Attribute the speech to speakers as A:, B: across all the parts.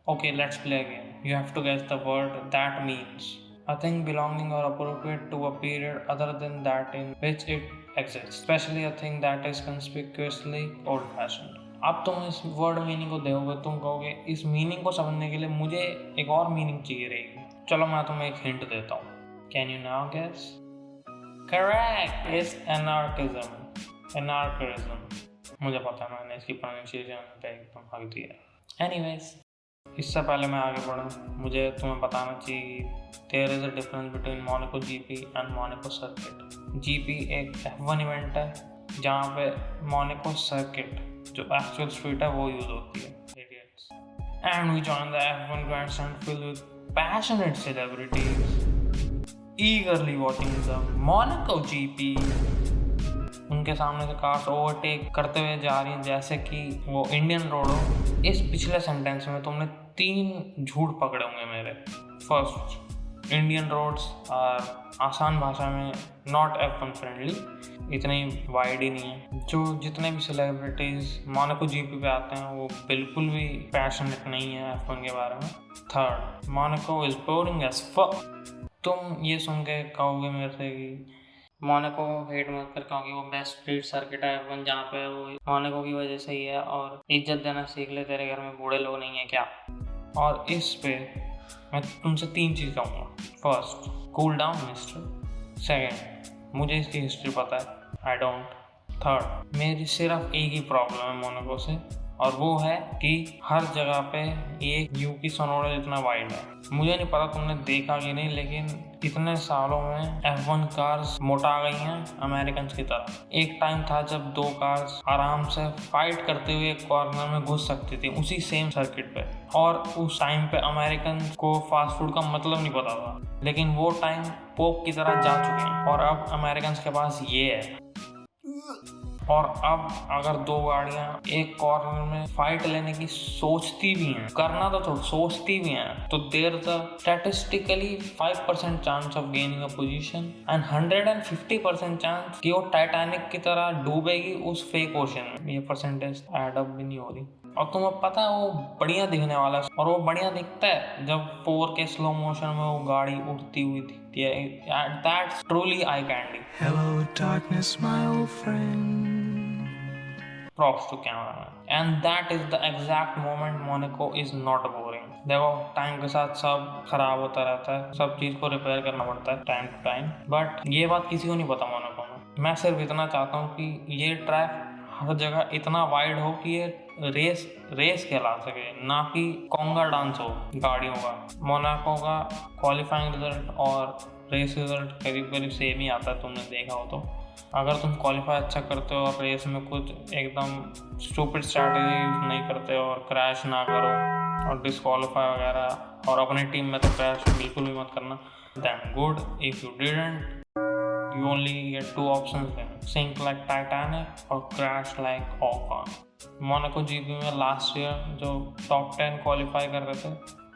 A: Okay, let's play again. You have to guess the word that means a thing belonging or appropriate to a period other than that in which it exists, especially a thing that is conspicuously old fashioned. अब तुम इस word meaning को देखोगे, तुम कहोगे इस meaning को समझने के लिए मुझे एक और मीनिंग चाहिए रहेगी। चलो मैं तुम्हें एक हिंट देता हूँ। Can you now guess? Correct, is anarchism. Anarchism, मुझे पता है, मैंने इसकी प्रोनाउंसिएशन पे एकदम हक दिया। एनीवेज, इससे पहले मैं आगे बढ़ूँ, मुझे तुम्हें बताना चाहिए there is a difference between Monaco GP and Monaco circuit. GP एक F1 इवेंट है जहाँ पे मोनाको सर्किट जो एक्चुअल स्ट्रीट है वो यूज होती है। Idiots. And we join the F1 grandstand filled with passionate celebrities eagerly watching the Monaco GP। उनके सामने से कार्स ओवरटेक करते हुए जा रही हैं जैसे कि वो इंडियन रोड हो। इस पिछले सेंटेंस में तुमने 3 झूठ पकड़े होंगे मेरे। फर्स्ट, इंडियन रोड्स आसान भाषा में नॉट F1 फ्रेंडली, इतनी वाइड ही नहीं है। जो जितने भी सेलिब्रिटीज मोनाको जीपी पे आते हैं वो बिल्कुल भी पैशनेट नहीं है F1 के बारे में। Third, Monaco is boring as fuck. तुम ये सुन के कहोगे मेरे से कि मोनाको हेट मत कर, क्योंकि वो बेस्ट स्ट्रीट सर्किट है F1 जहाँ पे वो मोनाको की वजह से ही है, और इज्जत देना सीख ले, तेरे घर में बूढ़े लोग नहीं है क्या? और इस पे मैं तुमसे 3 चीज़ कहूँगा। First, cool down mister. Second, मुझे इसकी हिस्ट्री पता है, आई डोंट। थर्ड, मेरी सिर्फ एक ही प्रॉब्लम है मोनाको से, और वो है कि हर जगह पे ये यूकी सोनोडा जितना वाइड है। मुझे नहीं पता तुमने देखा कि नहीं, लेकिन इतने सालों में F1 कार्स मोटा गई हैं अमेरिकन की तरह। एक टाइम था जब 2 कार्स आराम से फाइट करते हुए एक कॉर्नर में घुस सकती थी उसी सेम सर्किट पे, और उस टाइम पे अमेरिकन को फास्ट फूड का मतलब नहीं पता था। लेकिन वो टाइम पोप की तरह जा चुके हैं, और अब अमेरिकन के पास ये है। और अब अगर 2 गाड़ियां एक कॉर्नर में फाइट लेने की सोचती भी हैं, करना तो छोड़, सोचती भी हैं, तो there is a statistically 5% chance of gaining a position and 150% chance कि वो टाइटैनिक की तरह डूबेगी उस फेक ओशन में। ये परसेंटेज ऐड अप भी नहीं हो रही। और तुम्हें पता है वो बढ़िया दिखने वाला है, और वो बढ़िया दिखता है जब 4K स्लो मोशन में वो गाड़ी उड़ती हुई दिखती है। That's truly eye candy.
B: Hello, darkness, my old friend.
A: Props to cameraman, and that is the exact moment Monaco is not boring। देखो, टाइम के साथ सब खराब होता रहता है, सब चीज़ को रिपेयर करना पड़ता है टाइम टू टाइम, बट ये बात किसी को नहीं पता मोनाको में। मैं सिर्फ इतना चाहता हूँ कि ये ट्रैक हर जगह इतना वाइड हो कि ये रेस कहला सके, ना कि कोंगा डांस हो गाड़ियों का। मोनाको का क्वालिफाइंग रिजल्ट और रेस रिजल्ट करीब करीब सेम ही आता है, तुमने देखा हो तो। अगर तुम क्वालिफाई अच्छा करते हो और रेस में कुछ एकदम स्टूपिड स्ट्रैटेजी यूज नहीं करते और क्रैश ना करो और डिस्क्वालीफाई वगैरह, और अपनी टीम में तो क्रैश बिल्कुल भी मत करना, than good. If you didn't, you only get 2 options then, sink like Titanic or crash like Ocon। Monaco GP में लास्ट ईयर जो टॉप 10 क्वालिफाई कर रहे थे,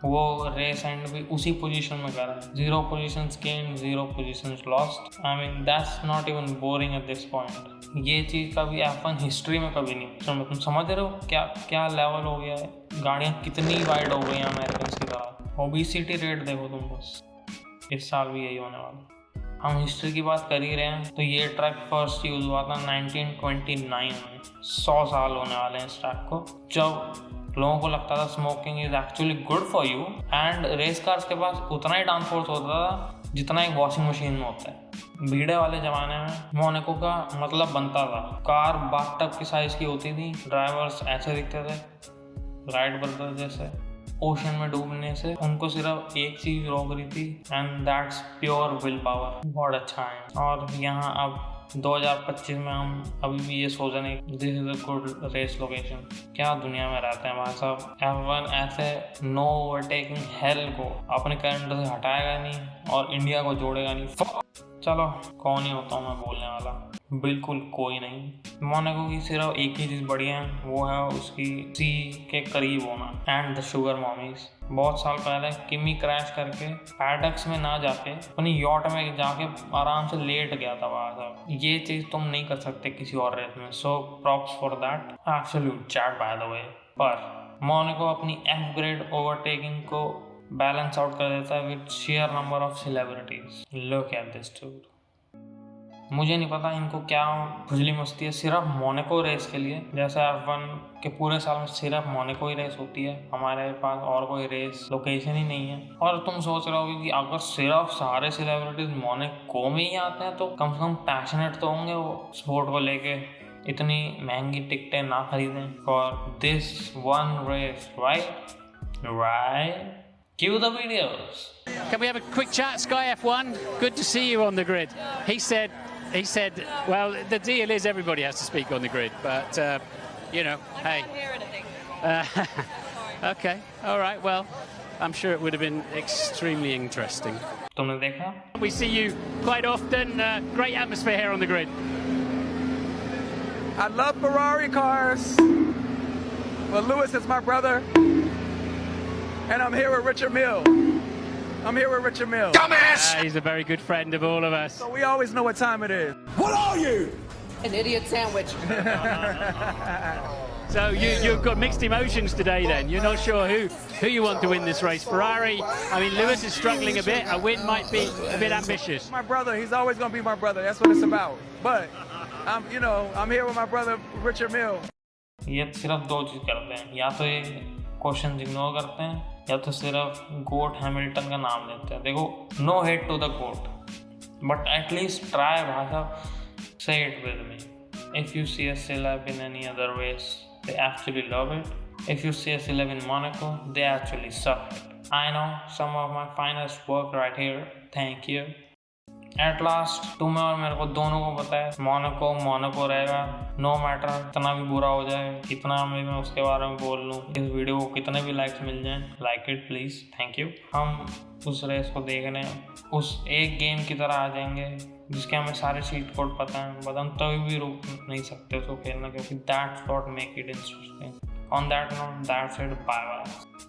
A: वो रेस एंड भी उसी पोजीशन में कर रहे हैं। 0 positions gain, 0 positions lost. I mean that's not even boring at this point. ये चीज़ कभी F1 हिस्ट्री में कभी नहीं। तुम समझ रहे हो क्या क्या लेवल हो गया है? गाड़ियाँ कितनी वाइड हो गई हैं अमेरिकन की तरह। ओबेसिटी रेट देखो तुम बस, इस साल भी यही होने वाला। हम हिस्ट्री की बात कर ही रहे हैं, तो ये ट्रैक फर्स्ट यूज हुआ था 1929 में। 100 साल होने वाले हैं इस ट्रैक को, जब लोगों को लगता था smoking is actually good for you, and race cars के पास उतना ही डाउन फोर्स होता था जितना एक वॉशिंग मशीन में होता है। भीड़े वाले ज़माने में मोनाको का मतलब बनता था। कार बाथटब की साइज़ की होती थी, ड्राइवर्स ऐसे दिखते थे, राइट ब्रदर जैसे। ओशन में डूबने से उनको सिर्फ एक चीज रोक रही थी, and that's pure will power. बहुत अच्छा है। और यहाँ अब 2025 में हम अभी भी ये सोच रहे हैं this is a good race location. क्या दुनिया में रहते हैं भाई साहब। F1 ऐसे नो ओवरटेकिंग हेल को अपने करंट से हटाएगा नहीं और इंडिया को जोड़ेगा नहीं। चलो, कौन ही होता हूँ मैं बोलने वाला, बिल्कुल कोई नहीं। मोनाको की सिर्फ एक ही चीज़ बढ़िया है, वो है उसकी सी के करीब होना एंड द शुगर मॉमीज। बहुत साल पहले किमी क्रैश करके पैडक्स में ना जाके अपनी यॉट में जाके आराम से लेट गया था वहाँ साहब। ये चीज़ तुम नहीं कर सकते किसी और रेस में, so props for that. Absolute chat by the way. पर मोनाको अपनी एफ ग्रेड ओवरटेकिंग को बैलेंस आउट कर देता है with sheer number of celebrities. Look at this dude. मुझे नहीं पता इनको क्या खुजली मस्ती है सिर्फ मोनाको रेस के लिए, जैसे F1 के पूरे साल में सिर्फ मोनाको ही रेस होती है, हमारे पास और कोई रेस लोकेशन ही नहीं है। और तुम सोच रहे होगे कि अगर सिर्फ सारे सेलिब्रिटीज मोनाको में ही आते हैं तो कम से कम पैशनेट तो होंगे वो स्पोर्ट को लेके, इतनी महंगी टिकटें ना खरीदें for this one race, right? Cue the videos.
C: Can we have a quick chat, Sky F1? Good to see you on the grid. He said, well, the deal is everybody has to speak on the grid, but, you know, hey.
D: I can't hear anything.
C: Okay, all right, well, I'm sure it would have been extremely interesting.
A: तुमने देखा?
C: We see you quite often. Great atmosphere here on the grid.
E: I love Ferrari cars, but Lewis is my brother, and I'm here with Richard Mille. Dumbass!
C: He's a very good friend of all of us.
E: So we always know what time it is.
D: An idiot sandwich.
C: So you've got mixed emotions today then. You're not sure who you want to win this race. Ferrari, I mean, Lewis is struggling a bit. A win might be a bit ambitious.
E: My brother, he's always going to be my brother. That's what it's about. But, I'm here with my brother, Richard Mille.
A: ये सिर्फ दो चीज़ करते हैं, या तो ये question ignore करते हैं या तो सिर्फ गोट हैमिल्टन का नाम लेते हैं। देखो, no hate to the goat, but at least try भाषा, say it with me. If you see a celeb in any other race, they actually love it. If you see a celeb in Monaco, they actually suck it. I know some of my finest work right here. Thank you. At last, तुम्हें और मेरे को दोनों को पता है Monaco रहेगा, no matter कितना भी बुरा हो जाए, कितना मैं उसके बारे में बोल लूँ, इस वीडियो को कितने भी लाइक्स मिल जाएं, like it please, thank you. हम उस रेस को देखने उस एक गेम की तरह आ जाएंगे जिसके हमें सारे चीट कोड पता है, बट हम तभी भी रुक नहीं सकते उसको खेलना, क्योंकि that's what make it interesting. On that note, that's it, bye bye.